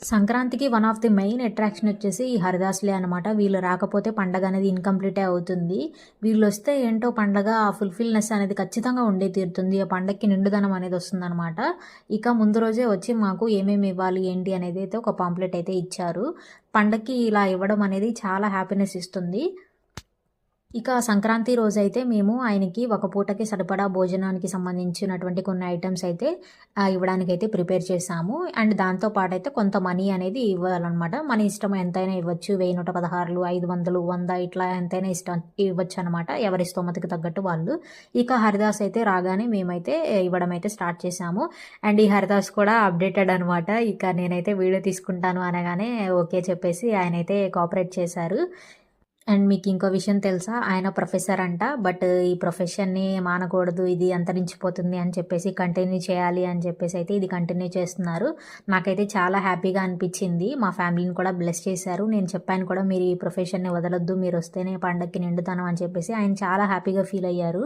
సంక్రాంతికి one of the main attraction వచ్చేసి ఈ హరిదాసులే అనమాట. వీళ్ళు రాకపోతే పండగ అనేది ఇన్‌కంప్లీటే అవుతుంది. వీళ్ళొస్తే ఏంటో పండగ ఆ ఫుల్‌ఫిల్‌నెస్ అనేది ఖచ్చితంగా ఉండే తీరుతుంది. ఆ పండగకి నిండుదనం అనేది వస్తుందనమాట. ఇక ముందు రోజే వచ్చి మాకు ఏమేమి ఇవ్వాలి, ఏంటి అనేదైతే ఒక పాంప్లెట్ అయితే ఇచ్చారు. పండగకి ఇలా ఇవ్వడం అనేది చాలా హ్యాపీనెస్ ఇస్తుంది. ఇక సంక్రాంతి రోజైతే మేము ఆయనకి ఒక పూటకి సరిపడా భోజనానికి సంబంధించినటువంటి కొన్ని ఐటెమ్స్ అయితే ఇవ్వడానికైతే ప్రిపేర్ చేశాము. అండ్ దాంతో పాటైతే కొంత మనీ అనేది ఇవ్వాలనమాట. మన ఇష్టం ఎంతైనా ఇవ్వచ్చు. 1000, 116, 500, 100 ఇట్లా ఎంతైనా ఇష్టం ఇవ్వచ్చనమాట. ఎవరి స్తోమతకి తగ్గట్టు వాళ్ళు. ఇక హరిదాస్ అయితే రాగానే మేమైతే ఇవ్వడం అయితే స్టార్ట్ చేశాము. అండ్ ఈ హరిదాస్ కూడా అప్డేటెడ్ అనమాట. ఇక నేనైతే వీడియో తీసుకుంటాను అనగానే ఓకే చెప్పేసి ఆయనైతే కోఆపరేట్ చేశారు. అండ్ మీకింకో విషయం తెలుసా? ఆయన ప్రొఫెసర్ అంట. బట్ ఈ ప్రొఫెషన్‌ని మానకూడదు. ఇది అంతరించిపోతుంది అని చెప్పేసి కంటిన్యూ చేయాలి అని చెప్పేసయితే ఇది కంటిన్యూ చేస్తున్నారు. నాకైతే చాలా హ్యాపీగా అనిపిచ్చింది. మా ఫ్యామిలీని కూడా బ్లెస్ చేశారు. నేను చెప్పాను కూడా మీరు ఈ ప్రొఫెషన్‌ని వదలొద్దు. మీరొస్తేనే పండక్కి నిండుతనం అని చెప్పేసి ఆయన చాలా హ్యాపీగా ఫీల్ అయ్యారు.